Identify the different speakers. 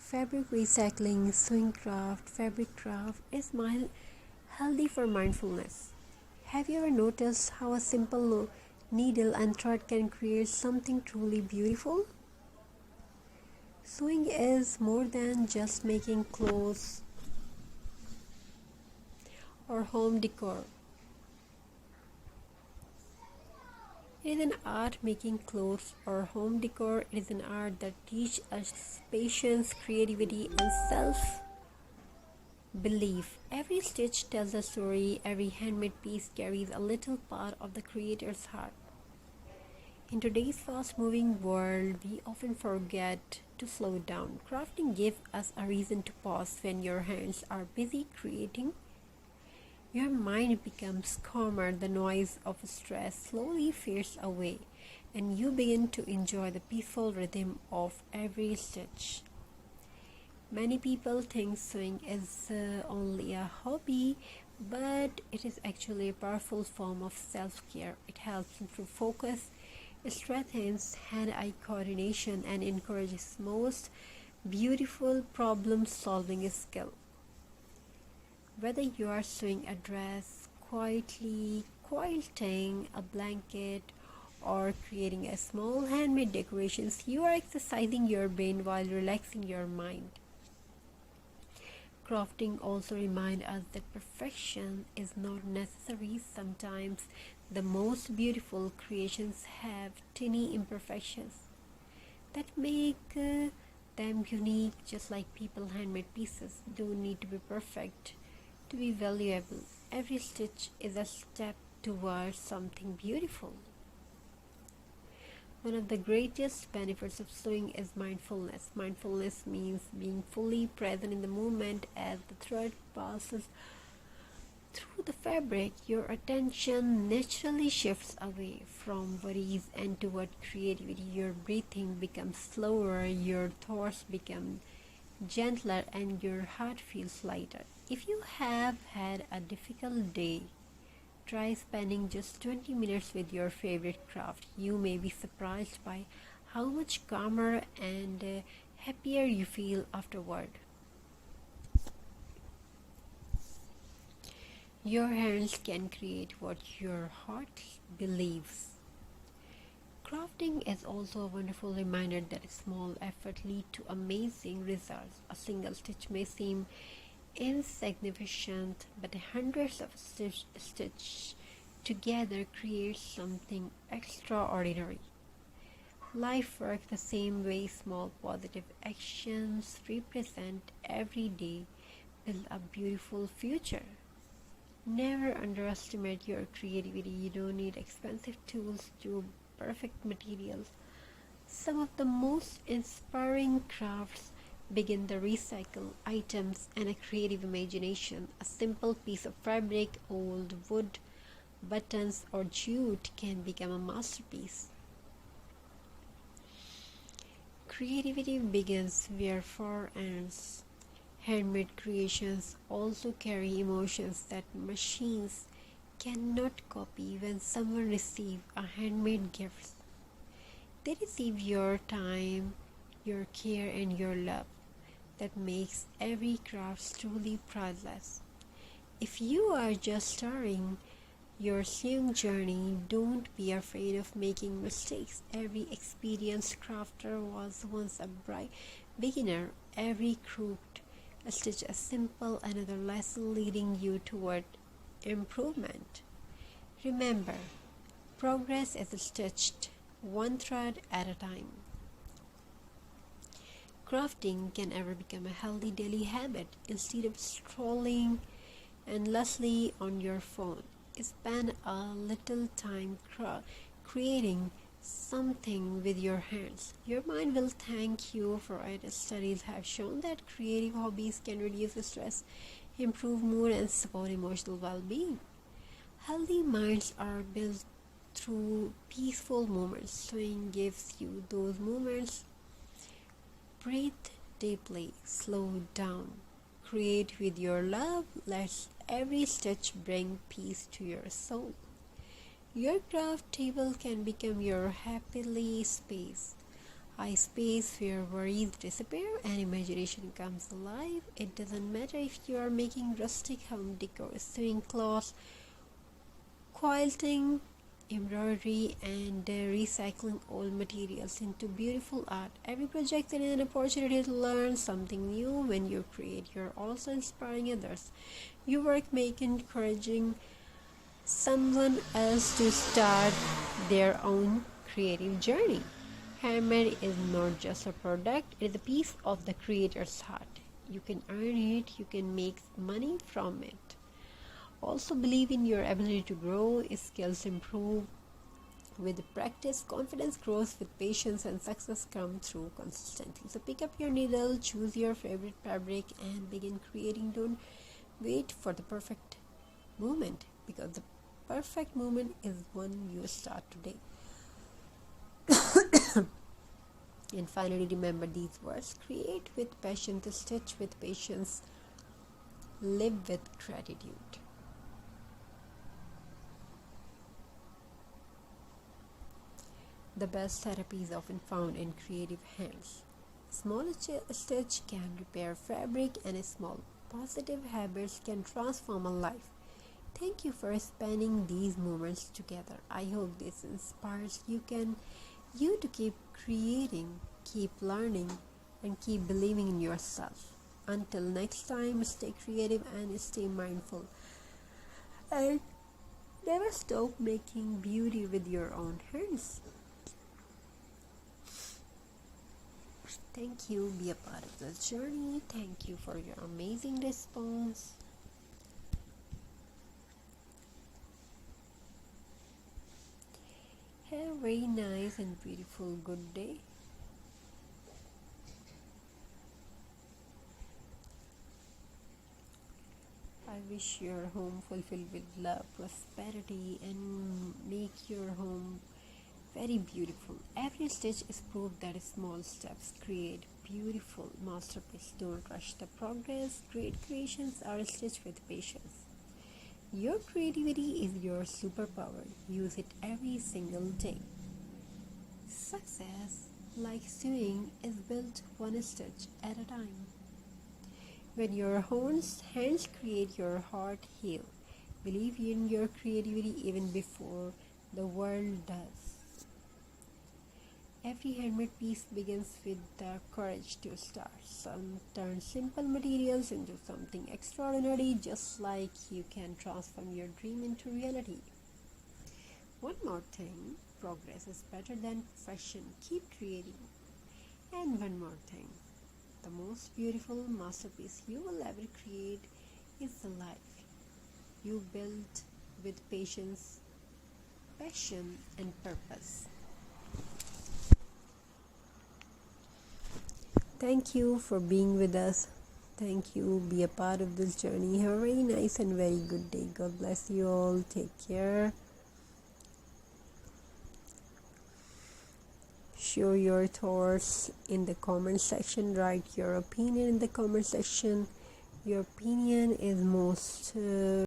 Speaker 1: Fabric recycling, sewing craft, fabric craft is healthy for mindfulness. Have you ever noticed how a simple needle and thread can create something truly beautiful? Sewing is more than just making clothes or home decor. It is an art making clothes or home decor. It is an art that teaches us patience, creativity, and self belief. Every stitch tells a story, every handmade piece carries a little part of the creator's heart. In today's fast moving world, we often forget to slow down. Crafting gives us a reason to pause. When your hands are busy creating, your mind becomes calmer, the noise of stress slowly fades away, and you begin to enjoy the peaceful rhythm of every stitch. Many people think sewing is only a hobby, but it is actually a powerful form of self-care. It helps improve focus, strengthens hand-eye coordination, and encourages most beautiful problem-solving skill. Whether you are sewing a dress, quietly quilting a blanket, or creating a small handmade decorations, you are exercising your brain while relaxing your mind. Crafting also reminds us that perfection is not necessary. Sometimes the most beautiful creations have tiny imperfections that make them unique, just like people handmade pieces don't need to be perfect to be valuable. Every stitch is a step towards something beautiful. One of the greatest benefits of sewing is mindfulness. Mindfulness means being fully present in the moment as the thread passes through the fabric. Your attention naturally shifts away from worries and toward creativity. Your breathing becomes slower, your thoughts become gentler, and your heart feels lighter. If you have had a difficult day, try spending just 20 minutes with your favorite craft. You may be surprised by how much calmer and happier you feel afterward. Your hands can create what your heart believes. Crafting is also a wonderful reminder that small effort lead to amazing results. A single stitch may seem insignificant, but hundreds of stitch together create something extraordinary. Life works the same way. Small positive actions represent every day build a beautiful future. Never underestimate your creativity. You don't need expensive tools to perfect materials. Some of the most inspiring crafts begin the recycle items and a creative imagination. A simple piece of fabric, old wood, buttons, or jute can become a masterpiece. Creativity begins where far ends. Handmade creations also carry emotions that machines cannot copy. When someone receives a handmade gift, they receive your time, your care, and your love. That makes every craft truly priceless. If you are just starting your sewing journey, don't be afraid of making mistakes. Every experienced crafter was once a bright beginner. Every crooked stitch a simple another lesson leading you toward improvement. Remember, progress is stitched one thread at a time. Crafting can ever become a healthy daily habit. Instead of scrolling endlessly on your phone, spend a little time creating something with your hands. Your mind will thank you for it. Studies have shown that creative hobbies can reduce stress, improve mood, and support emotional well-being. Healthy minds are built through peaceful moments. Sewing gives you those moments. Breathe deeply, slow down, create with your love. Let every stitch bring peace to your soul. Your craft table can become your happily space, A space where worries disappear and imagination comes alive. It doesn't matter if you are making rustic home decor, sewing cloths, quilting, embroidery, and recycling old materials into beautiful art. Every project is an opportunity to learn something new. When you create, you're also inspiring others. Your work may encouraging someone else to start their own creative journey. Handmade is not just a product, it is a piece of the creator's heart. You can earn it, you can make money from it. Also, believe in your ability to grow, skills improve with practice, confidence grows with patience, and success comes through consistency. So, pick up your needle, choose your favorite fabric, and begin creating. Don't wait for the perfect moment, because the perfect moment is when you start today. And finally, remember these words: create with passion, stitch with patience, live with gratitude. The best therapy is often found in creative hands. Small stitch can repair fabric, and small positive habits can transform a life. Thank you for spending these moments together. I hope this inspires you to keep creating, keep learning, and keep believing in yourself. Until next time, stay creative and stay mindful. And never stop making beauty with your own hands. Thank you. Be a part of this journey. Thank you for your amazing response. Have a very nice and beautiful good day. I wish your home fulfilled with love, prosperity, and make your home very beautiful. Every stitch is proof that small steps create beautiful masterpiece. Don't rush the progress. Great creations are stitched with patience. Your creativity is your superpower. Use it every single day. Success, like sewing, is built one stitch at a time. When your hands create, your heart heal. Believe in your creativity even before the world does. Every handmade piece begins with the courage to start. Some turn simple materials into something extraordinary, just like you can transform your dream into reality. One more thing, progress is better than perfection. Keep creating. And one more thing, the most beautiful masterpiece you will ever create is the life you built with patience, passion, and purpose. Thank you for being with us. Thank you. Be a part of this journey. Have a very nice and very good day. God bless you all. Take care. Show your thoughts in the comment section. Write your opinion in the comment section. Your opinion is most